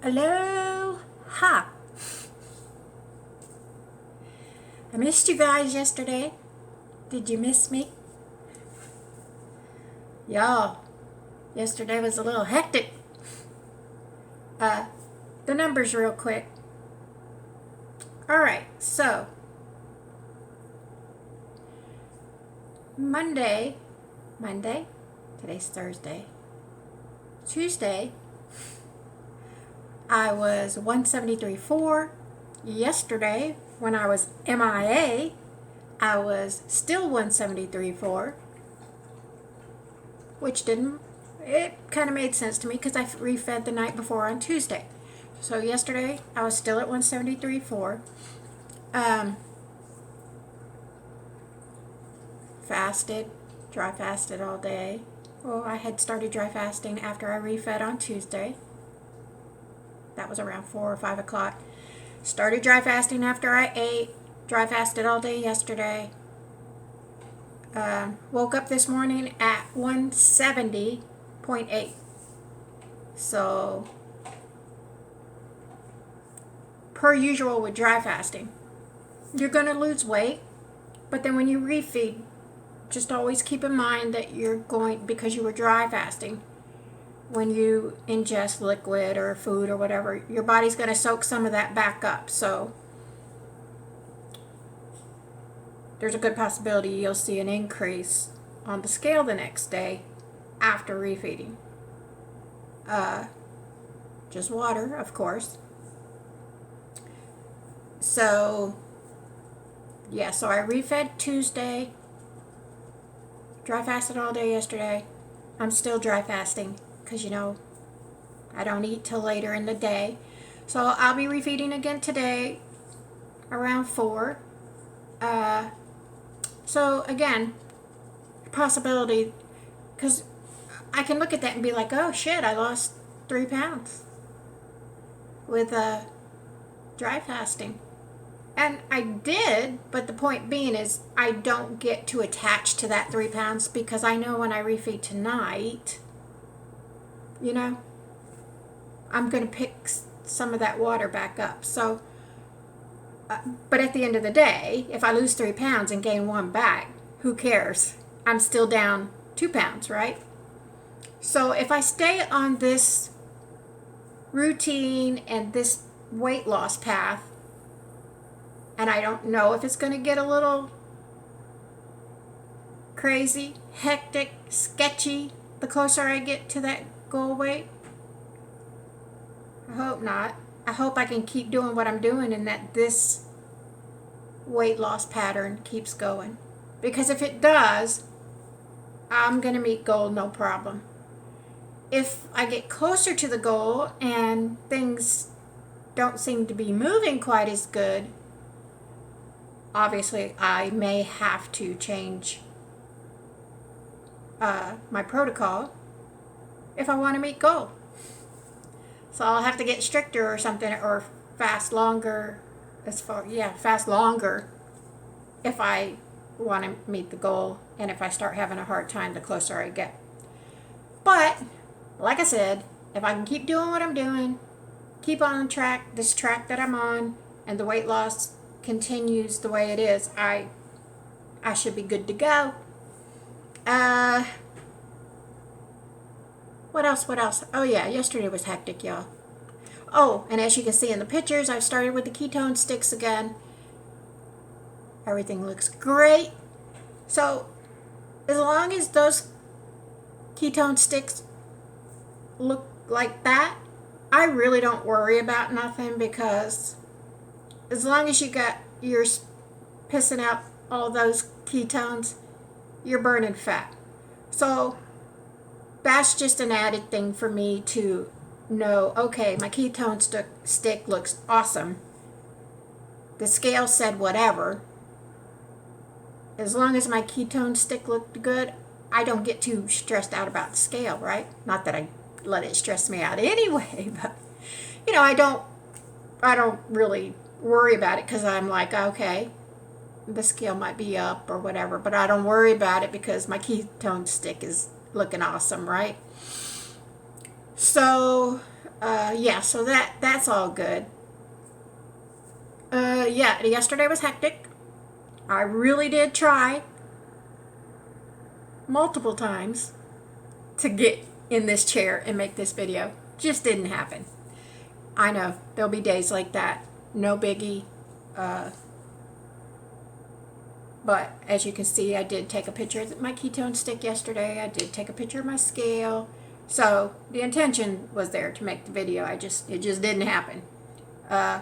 Hello. Ha. I missed you guys yesterday. Did you miss me? Y'all, yesterday was a little hectic. Uh, the numbers real quick. Alright, so Monday, today's Thursday. Tuesday, I was 173.4. Yesterday, when I was MIA, I was still 173.4, which it kind of made sense to me because I refed the night before on Tuesday. So yesterday, I was still at 173.4. Fasted, dry fasted all day. Well, I had started dry fasting after I refed on Tuesday. That was around 4 or 5 o'clock. Started dry fasting after I ate. Dry fasted all day yesterday. Woke up this morning at 170.8. So, per usual with dry fasting, you're going to lose weight. But then when you refeed, just always keep in mind that because you were dry fasting, when you ingest liquid or food or whatever, your body's going to soak some of that back up. So there's a good possibility you'll see an increase on the scale the next day after refeeding. Just water, of course. So I refed Tuesday, dry fasted all day yesterday. I'm still dry fasting because, I don't eat till later in the day. So I'll be refeeding again today around 4. So again, possibility, because I can look at that and be like, oh shit, I lost 3 pounds with dry fasting. And I did, but the point being is I don't get too attached to that 3 pounds because I know when I refeed tonight, I'm going to pick some of that water back up. So, but at the end of the day, if I lose 3 pounds and gain 1 back, who cares? I'm still down 2 pounds, right? So if I stay on this routine and this weight loss path, and I don't know if it's going to get a little crazy, hectic, sketchy the closer I get to that goal weight. I hope not. I hope I can keep doing what I'm doing and that this weight loss pattern keeps going. Because if it does, I'm going to meet goal no problem. If I get closer to the goal and things don't seem to be moving quite as good, obviously I may have to change my protocol if I want to meet goal. So I'll have to get stricter or something, or fast longer if I want to meet the goal and if I start having a hard time the closer I get. But like I said, if I can keep doing what I'm doing, keep on this track that I'm on, and the weight loss continues the way it is, I should be good to go. What else? Oh yeah, yesterday was hectic, y'all. Oh, and as you can see in the pictures, I've started with the ketone sticks again. Everything looks great. So, as long as those ketone sticks look like that, I really don't worry about nothing, because as long as you're pissing out all those ketones, you're burning fat. So that's just an added thing for me to know, okay, my ketone stick looks awesome. The scale said whatever. As long as my ketone stick looked good, I don't get too stressed out about the scale, right? Not that I let it stress me out anyway, but I don't really worry about it, because I'm like, okay, the scale might be up or whatever, but I don't worry about it because my ketone stick is looking awesome, right? So Yeah, so that's all good. Yeah, yesterday was hectic. I really did try multiple times to get in this chair and make this video. Just didn't happen. I know there'll be days like that. No biggie. Uh, but as you can see, I did take a picture of my ketone stick yesterday. I did take a picture of my scale. So the intention was there to make the video. It just didn't happen. Uh,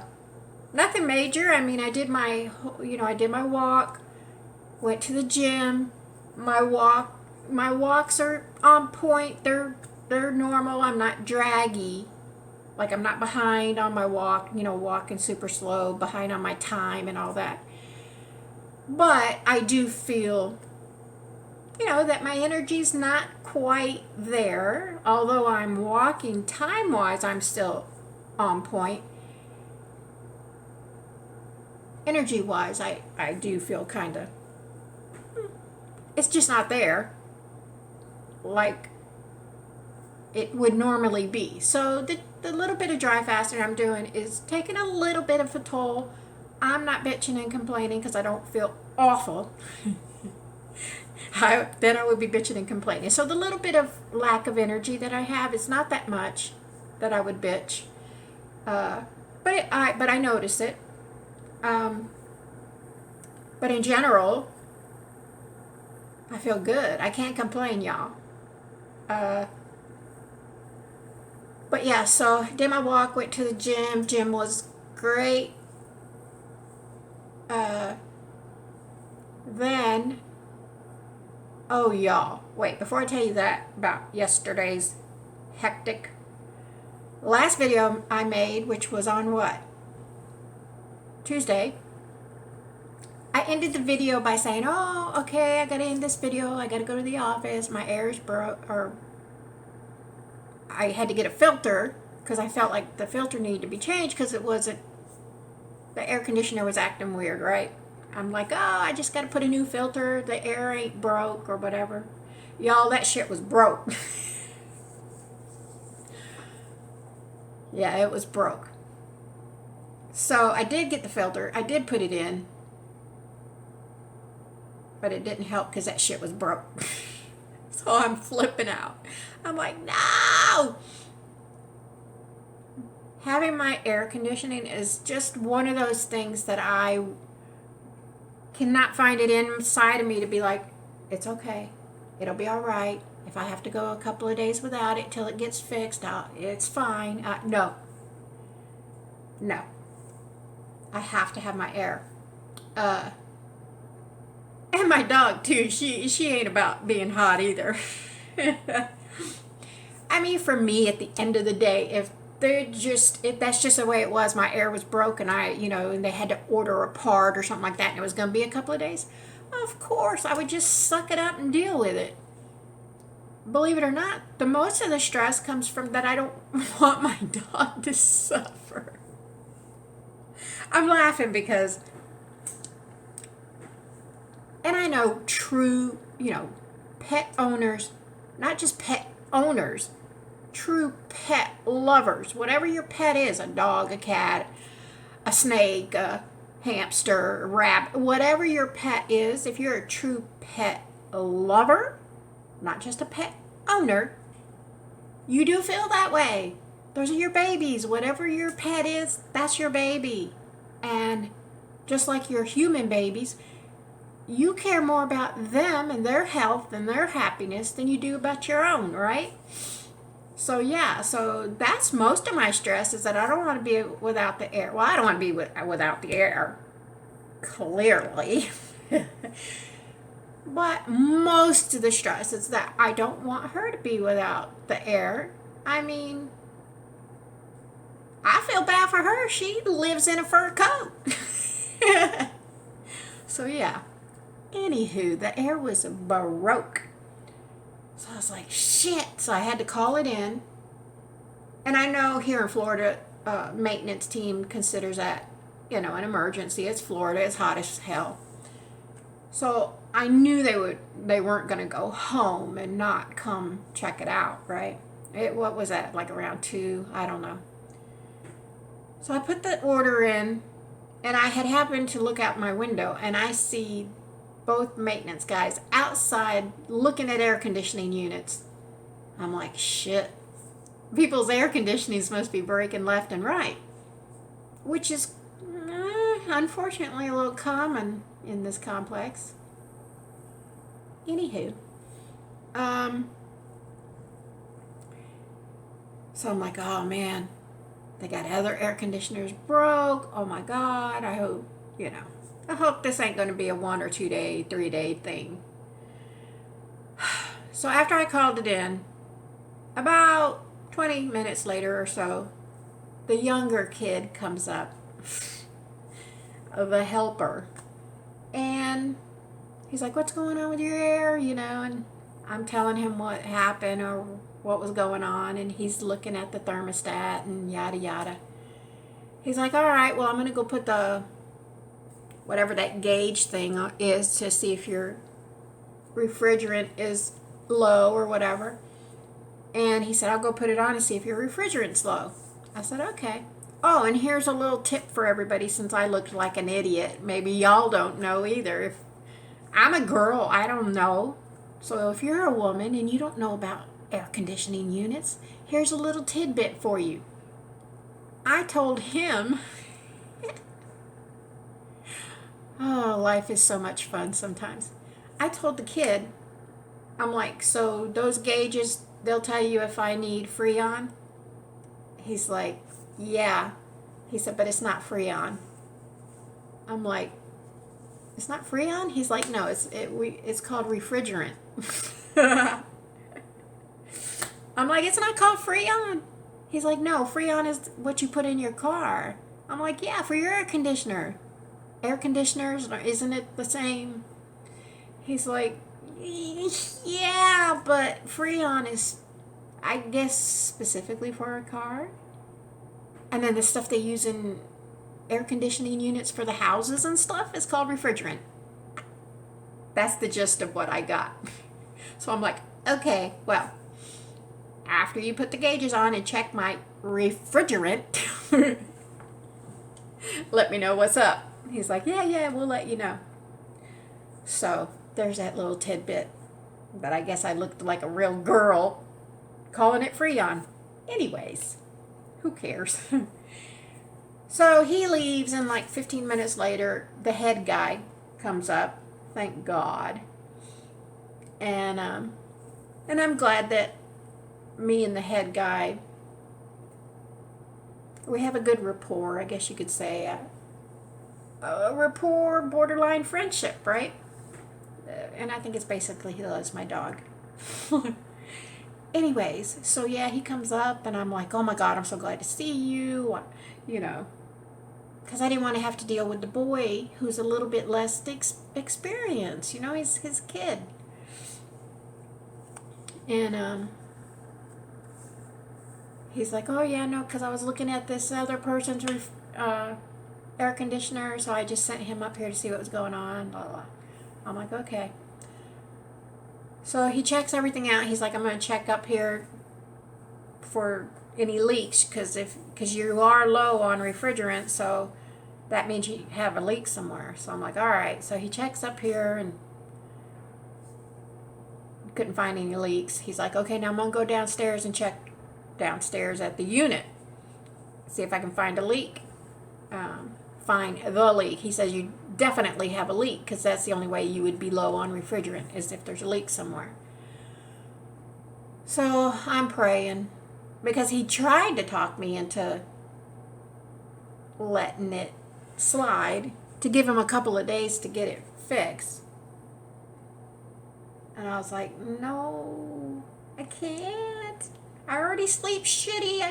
Nothing major. I mean, I did my walk, went to the gym. My walks are on point. They're normal. I'm not draggy. Like I'm not behind on my walk, walking super slow, behind on my time and all that. But I do feel, that my energy's not quite there. Although I'm walking time-wise, I'm still on point. Energy-wise, I do feel kind of, it's just not there like it would normally be. So the little bit of dry fasting I'm doing is taking a little bit of a toll. I'm not bitching and complaining because I don't feel awful. Then I would be bitching and complaining. So the little bit of lack of energy that I have is not that much that I would bitch. But I notice it. But in general, I feel good. I can't complain, y'all. But yeah, so did my walk, went to the gym. Gym was great. Then, oh y'all, wait, before I tell you that about yesterday's hectic, last video I made, which was on what? Tuesday. I ended the video by saying, oh, okay, I gotta end this video. I gotta go to the office. My air is broke, or I had to get a filter because I felt like the filter needed to be changed because the air conditioner was acting weird, right? I'm like, oh, I just got to put a new filter. The air ain't broke or whatever. Y'all, that shit was broke. Yeah, it was broke. So I did get the filter. I did put it in. But it didn't help because that shit was broke. So I'm flipping out. I'm like, no! Having my air conditioning is just one of those things that I cannot find it inside of me to be like, it's okay. It'll be all right. If I have to go a couple of days without it till it gets fixed, it's fine. No. I have to have my air. And my dog too. She ain't about being hot either. I mean, for me, at the end of the day, if that's just the way it was, my air was broken, and they had to order a part or something like that, and it was going to be a couple of days, of course, I would just suck it up and deal with it. Believe it or not, the most of the stress comes from that I don't want my dog to suffer. I'm laughing because, and I know true, pet owners, not just pet owners, true pet lovers, whatever your pet is, a dog, a cat, a snake, a hamster, a rabbit, whatever your pet is, if you're a true pet lover, not just a pet owner, you do feel that way. Those are your babies. Whatever your pet is, that's your baby. And just like your human babies, you care more about them and their health and their happiness than you do about your own, right? So yeah, so that's most of my stress, is that I don't want to be without the air. Well, I don't want to be without the air, clearly. But most of the stress is that I don't want her to be without the air. I mean, I feel bad for her. She lives in a fur coat. So yeah. Anywho, the air was broke. So I was like, shit. So I had to call it in. And I know here in Florida, maintenance team considers that, an emergency. It's Florida. It's hot as hell. So I knew they weren't going to go home and not come check it out, right? What was that, like around 2? I don't know. So I put the order in, and I had happened to look out my window, and I see both maintenance guys outside looking at air conditioning units. I'm like, shit. People's air conditionings must be breaking left and right, which is unfortunately a little common in this complex. Anywho, um, so I'm like, oh man, they got other air conditioners broke. Oh my God, I hope this ain't going to be a 1 or 2 day, 3 day thing. So after I called it in, about 20 minutes later or so, the younger kid comes up, the helper, and he's like, what's going on with your air? And I'm telling him what happened or what was going on, and he's looking at the thermostat and yada yada. He's like, all right, well, I'm going to go put the whatever that gauge thing is to see if your refrigerant is low or whatever. And he said, I'll go put it on and see if your refrigerant's low. I said, okay. Oh, and here's a little tip for everybody, since I looked like an idiot. Maybe y'all don't know either. If I'm a girl, I don't know. So if you're a woman and you don't know about air conditioning units, here's a little tidbit for you. I told him, oh, life is so much fun sometimes. I told the kid, I'm like, so those gauges, they'll tell you if I need Freon? He's like, yeah. He said, but it's not Freon. I'm like, it's not Freon? He's like, no, it's called refrigerant. I'm like, it's not called Freon. He's like, no, Freon is what you put in your car. I'm like, yeah, for your air conditioner. Air conditioners, isn't it the same? He's like, yeah, but Freon is, I guess, specifically for a car. And then the stuff they use in air conditioning units for the houses and stuff is called refrigerant. That's the gist of what I got. So I'm like, okay, well, after you put the gauges on and check my refrigerant, let me know what's up. He's like, yeah, we'll let you know. So there's that little tidbit. But I guess I looked like a real girl calling it Freon. Anyways, who cares? So he leaves, and like 15 minutes later, the head guy comes up. Thank God. And I'm glad that me and the head guy, we have a good rapport, I guess you could say. A rapport, borderline friendship, right? And I think it's basically he loves my dog. Anyways, so yeah, he comes up, and I'm like, oh my God, I'm so glad to see you, because I didn't want to have to deal with the boy who's a little bit less experienced. He's his kid. And he's like, oh yeah, no, because I was looking at this other person's air conditioner, so I just sent him up here to see what was going on, blah, blah. I'm like, okay. So he checks everything out. He's like, I'm going to check up here for any leaks, because you are low on refrigerant, so that means you have a leak somewhere. So I'm like, all right. So he checks up here and couldn't find any leaks. He's like, okay, now I'm going to go downstairs and check downstairs at the unit, see if I can find a leak. Find the leak. He says you definitely have a leak, because that's the only way you would be low on refrigerant, is if there's a leak somewhere. So I'm praying, because he tried to talk me into letting it slide, to give him a couple of days to get it fixed. And I was like, no, I can't. I already sleep shitty.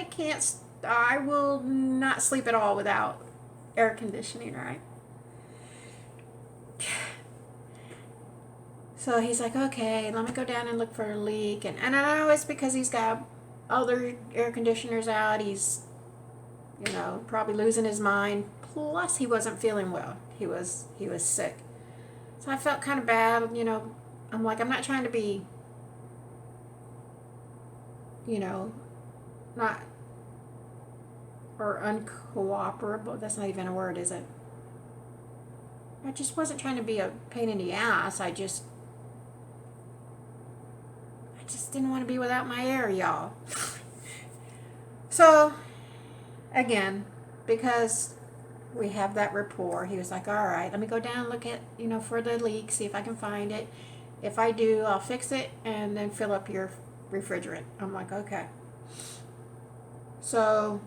I will not sleep at all without air conditioning, right? So he's like, okay, let me go down and look for a leak. And I know it's because he's got other air conditioners out. He's, probably losing his mind. Plus, he wasn't feeling well. He was sick. So I felt kind of bad, I'm like, I'm not trying to be you know, not, or uncooperable. That's not even a word, is it? I just wasn't trying to be a pain in the ass. I just didn't want to be without my air, y'all. So, again, because we have that rapport, he was like, all right, let me go down and look at, for the leak, see if I can find it. If I do, I'll fix it and then fill up your refrigerant. I'm like, okay. So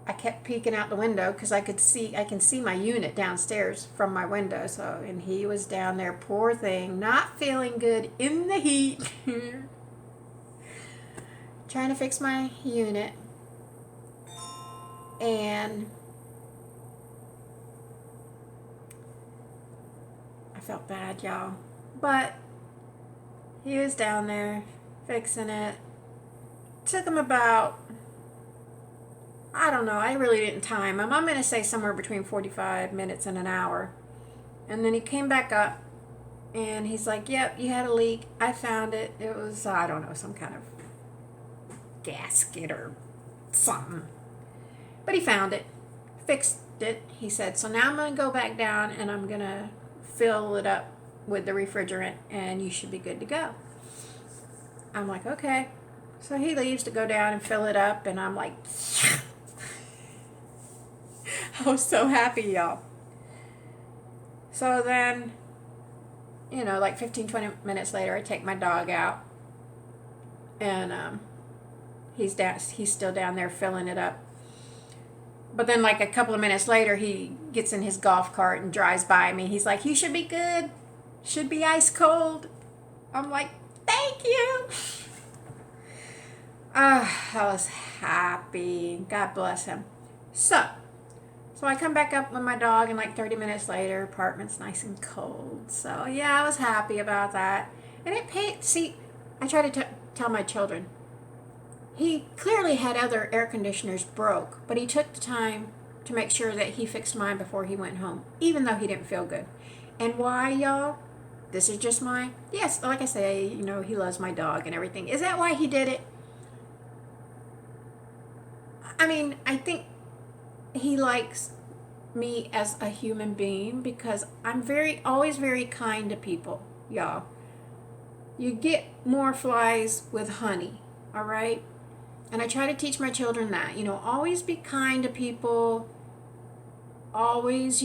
I kept peeking out the window because I can see my unit downstairs from my window. So, and he was down there, poor thing, not feeling good in the heat, trying to fix my unit. And I felt bad, y'all. But he was down there fixing it. Took him about, I don't know, I really didn't time him. I'm going to say somewhere between 45 minutes and an hour. And then he came back up and he's like, yep, you had a leak. I found it. It was, I don't know, some kind of gasket or something. But he found it, fixed it. He said, so now I'm going to go back down and I'm going to fill it up with the refrigerant and you should be good to go. I'm like, okay. So he leaves to go down and fill it up, and I'm like, I was so happy, y'all. So then, like 15, 20 minutes later, I take my dog out, and he's still down there filling it up. But then, like a couple of minutes later, he gets in his golf cart and drives by me. He's like, you should be good. Should be ice cold. I'm like, thank you. I was happy. God bless him. So I come back up with my dog, and like 30 minutes later, apartment's nice and cold. So yeah, I was happy about that. And it paid. See, I try to tell my children, he clearly had other air conditioners broke, but he took the time to make sure that he fixed mine before he went home, even though he didn't feel good. And why, y'all? This is just yes, like I say, he loves my dog and everything. Is that why he did it? I mean, I think he likes me as a human being because I'm always very kind to people, y'all. You get more flies with honey, all right? And I try to teach my children that, always be kind to people. Always,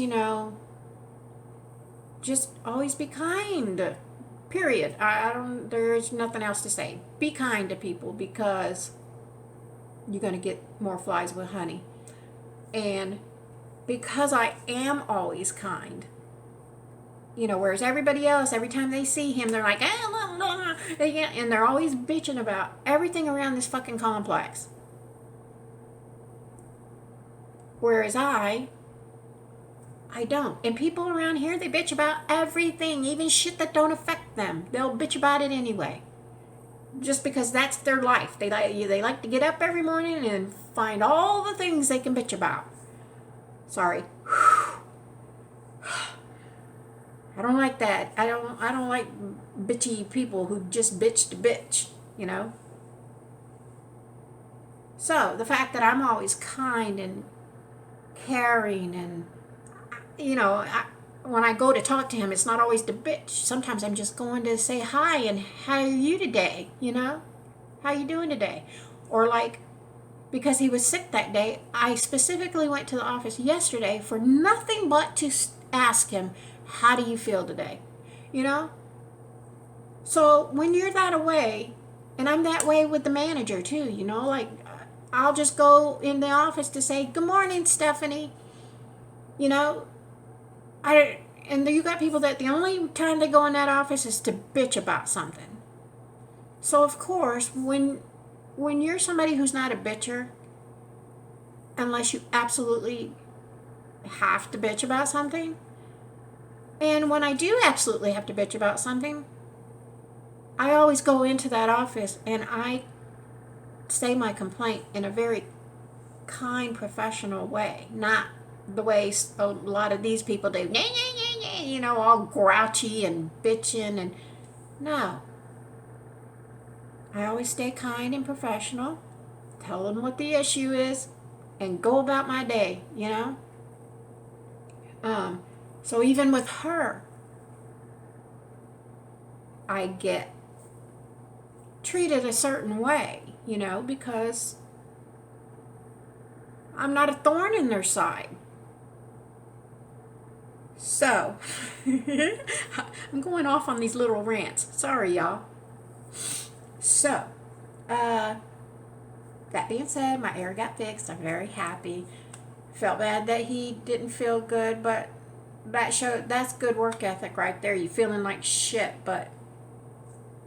just always be kind. Period. There's nothing else to say. Be kind to people because you're going to get more flies with honey. And because I am always kind, whereas everybody else, every time they see him, they're like, and they're always bitching about everything around this fucking complex. Whereas I don't. And people around here, they bitch about everything, even shit that don't affect them. They'll bitch about it anyway. Just because that's their life. They like to get up every morning and find all the things they can bitch about. Sorry. I don't like that. I don't like bitchy people who just bitch to bitch, So the fact that I'm always kind and caring and when I go to talk to him, it's not always to bitch. Sometimes I'm just going to say hi and how are you today? How you doing today? Or like, because he was sick that day, I specifically went to the office yesterday for nothing but to ask him, how do you feel today? So when you're that way, and I'm that way with the manager too, like I'll just go in the office to say, good morning, Stephanie. And you got people that the only time they go in that office is to bitch about something. So of course, when you're somebody who's not a bitcher, unless you absolutely have to bitch about something, and when I do absolutely have to bitch about something, I always go into that office and I say my complaint in a very kind, professional way, not the way a lot of these people do, all grouchy and bitching, and no. I always stay kind and professional, tell them what the issue is, and go about my day, you know? So even with her, I get treated a certain way, you know, because I'm not a thorn in their side. So, I'm going off on these little rants. Sorry, y'all. So, that being said, my ear got fixed. I'm very happy. Felt bad that he didn't feel good, but that's good work ethic right there. You feeling like shit, but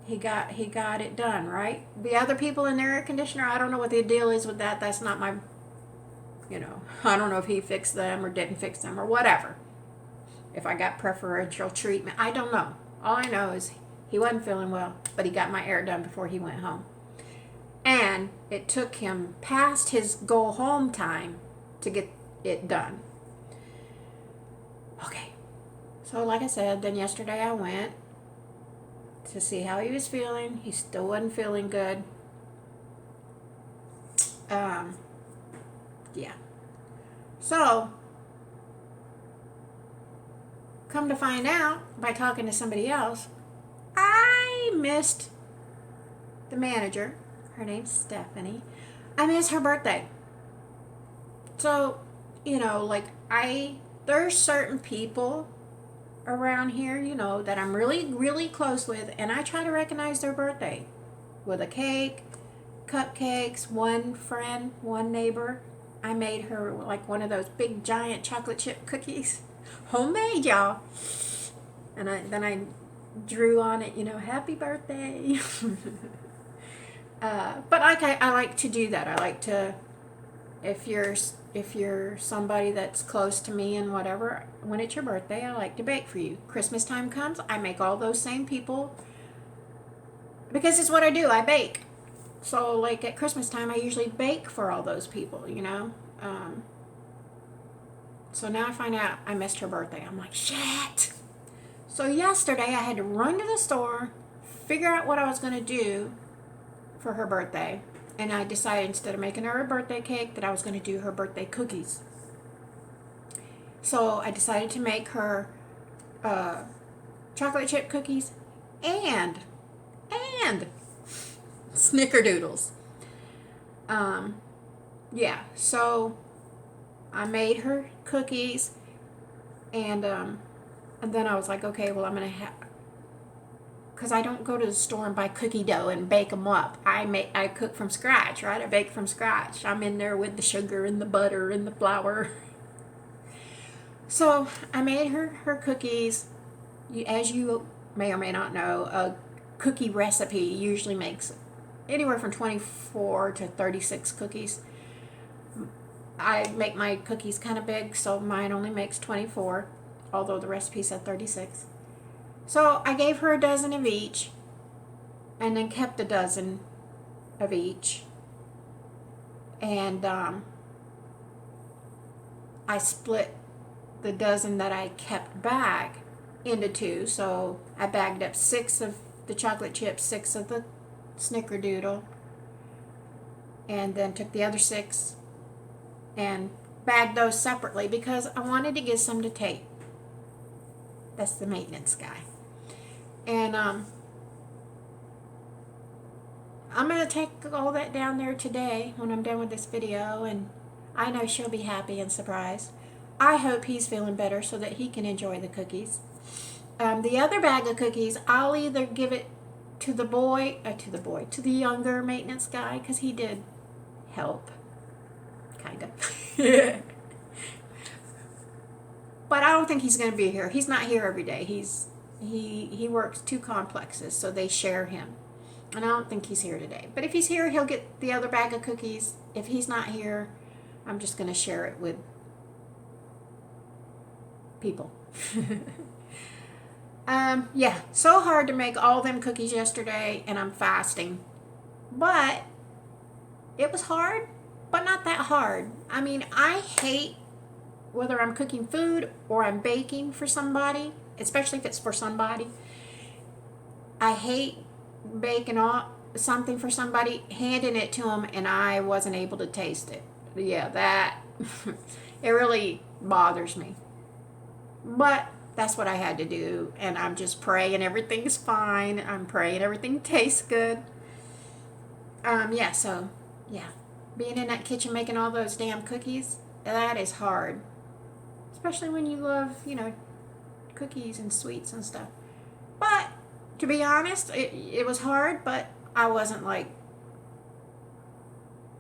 he got it done, right? The other people in their air conditioner, I don't know what the deal is with that. That's not my, I don't know if he fixed them or didn't fix them or whatever. If I got preferential treatment, I don't know. All I know is he wasn't feeling well, but he got my air done before he went home. And it took him past his go home time to get it done. Okay. So like I said, then yesterday I went to see how he was feeling. He still wasn't feeling good. Yeah. So, come to find out, by talking to somebody else, I missed the manager. Her name's Stephanie. I missed her birthday. So, there's certain people around here, that I'm really, really close with, and I try to recognize their birthday with a cake, cupcakes. One friend, one neighbor, I made her like one of those big giant chocolate chip cookies, homemade, y'all. And then I drew on it, happy birthday. But I like to do that. I like to, if you're somebody that's close to me and whatever, when it's your birthday, I like to bake for you. Christmas time comes, I make all those same people, because it's what I do. I bake. So like at Christmas time, I usually bake for all those people, So now I find out I missed her birthday. I'm like, shit. So yesterday I had to run to the store, figure out what I was going to do for her birthday. And I decided, instead of making her a birthday cake, that I was going to do her birthday cookies. So I decided to make her chocolate chip cookies and snickerdoodles. Yeah, so I made her cookies, and then I was like, okay, well, I'm going to have, because I don't go to the store and buy cookie dough and bake them up. I cook from scratch, right? I bake from scratch. I'm in there with the sugar and the butter and the flour. So I made her cookies. As you may or may not know, a cookie recipe usually makes anywhere from 24 to 36 cookies. I make my cookies kind of big, so mine only makes 24, although the recipe said 36. So I gave her a dozen of each, and then kept a dozen of each. And I split the dozen that I kept back into two. So I bagged up 6 of the chocolate chips, 6 of the snickerdoodle, and then took the other 6 and bagged those separately because I wanted to give some to Tate. That's the maintenance guy. And I'm going to take all that down there today when I'm done with this video, and I know she'll be happy and surprised. I hope he's feeling better so that he can enjoy the cookies. The other bag of cookies, I'll either give it to the younger maintenance guy, because he did help, kind of. But I don't think he's going to be here. He's not here every day. He works 2 complexes, so they share him. And I don't think he's here today. But if he's here, he'll get the other bag of cookies. If he's not here, I'm just going to share it with people. Yeah, so hard to make all them cookies yesterday, and I'm fasting. But it was hard, but not that hard. I mean, I hate whether I'm cooking food or I'm baking for somebody, especially if it's for somebody. I hate baking something for somebody, handing it to them, and I wasn't able to taste it. Yeah, that it really bothers me. But that's what I had to do, and I'm just praying everything's fine. I'm praying everything tastes good. Yeah, so yeah, being in that kitchen making all those damn cookies, that is hard, especially when you love, cookies and sweets and stuff. But to be honest, it was hard, but I wasn't like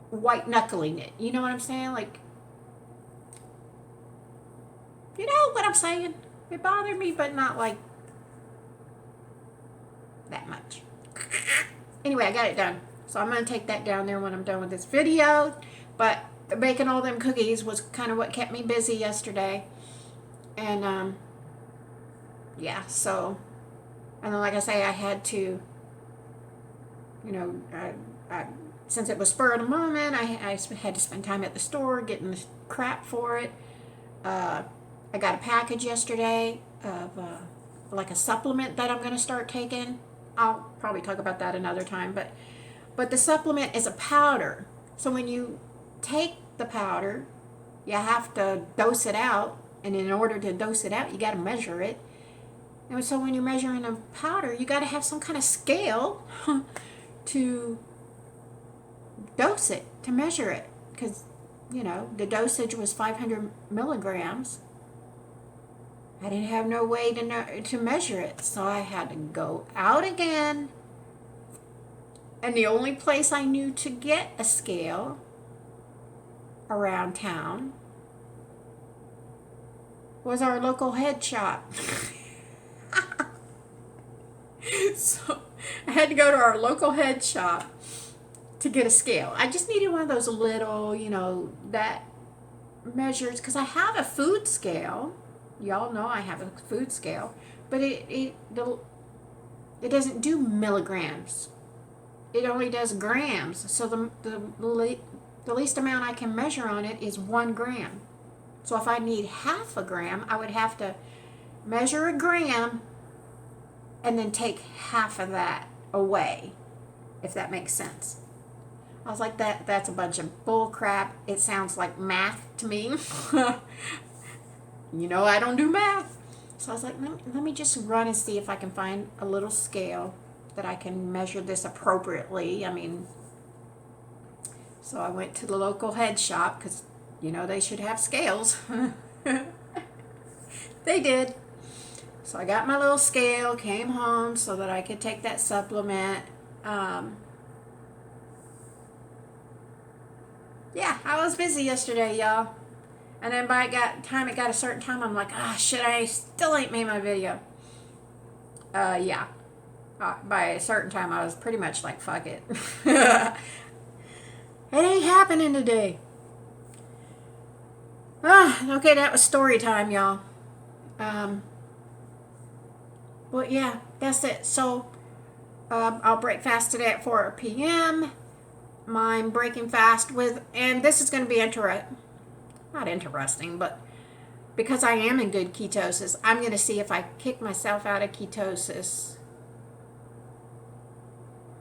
white knuckling it. You know what I'm saying? Like, you know what I'm saying? It bothered me, but not like that much. Anyway, I got it done. So I'm going to take that down there when I'm done with this video. But baking all them cookies was kind of what kept me busy yesterday. And, yeah, so, and then like I say, I had to, you know, since it was spur of the moment, I had to spend time at the store getting the crap for it. I got a package yesterday of like a supplement that I'm going to start taking. I'll probably talk about that another time, but the supplement is a powder. So when you take the powder, you have to dose it out, and in order to dose it out, you got to measure it. And so when you're measuring a powder, you got to have some kind of scale to dose it, to measure it, because the dosage was 500 milligrams. I didn't have no way to measure it, so I had to go out again. And the only place I knew to get a scale around town was our local head shop. So I had to go to our local head shop to get a scale. I just needed one of those little, that measures, because I have a food scale. Y'all know I have a food scale, but it doesn't do milligrams. It only does grams. So the least amount I can measure on it is 1 gram. So if I need half a gram, I would have to measure a gram and then take half of that away, if that makes sense. I was like, that's a bunch of bull crap. It sounds like math to me. I don't do math. So I was like, let me just run and see if I can find a little scale that I can measure this appropriately. So I went to the local head shop, because, they should have scales. They did. So I got my little scale, came home so that I could take that supplement. Yeah, I was busy yesterday, y'all. And then by it got a certain time, I'm like, shit, I still ain't made my video. Yeah. By a certain time, I was pretty much like, fuck it. It ain't happening today. Okay, that was story time, y'all. Well, yeah, that's it. So, I'll break fast today at 4 p.m. I'm breaking fast and this is going to be not interesting, but because I am in good ketosis, I'm going to see if I kick myself out of ketosis.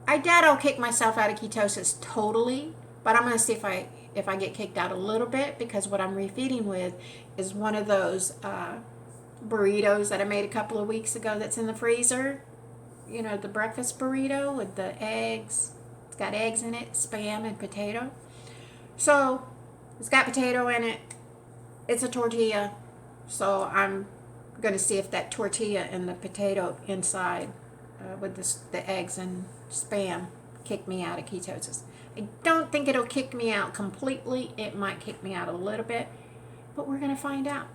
I doubt I'll kick myself out of ketosis totally, but I'm going to see if I get kicked out a little bit, because what I'm refeeding with is one of those burritos that I made a couple of weeks ago that's in the freezer. The breakfast burrito with the eggs. It's got eggs in it, Spam, and potato. So it's got potato in it. It's a tortilla. So I'm going to see if that tortilla and the potato inside with the eggs and Spam kick me out of ketosis. I don't think it'll kick me out completely. It might kick me out a little bit, but we're going to find out.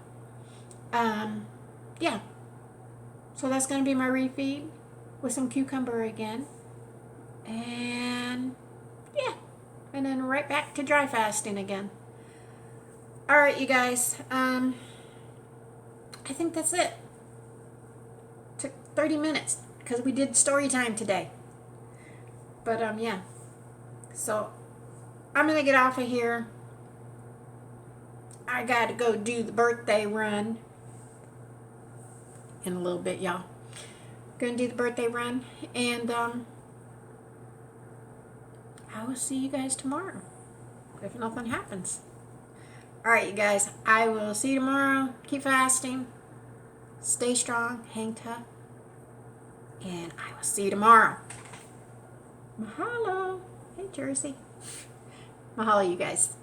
Yeah. So that's going to be my refeed with some cucumber again. And yeah. And then right back to dry fasting again. Alright, you guys. I think that's it. Took 30 minutes because we did story time today. But yeah. So I'm going to get off of here. I got to go do the birthday run in a little bit, y'all. Going to do the birthday run. And I will see you guys tomorrow if nothing happens. All right, you guys, I will see you tomorrow. Keep fasting. Stay strong. Hang tough. And I will see you tomorrow. Mahalo. Hey, Jersey. Mahalo, you guys.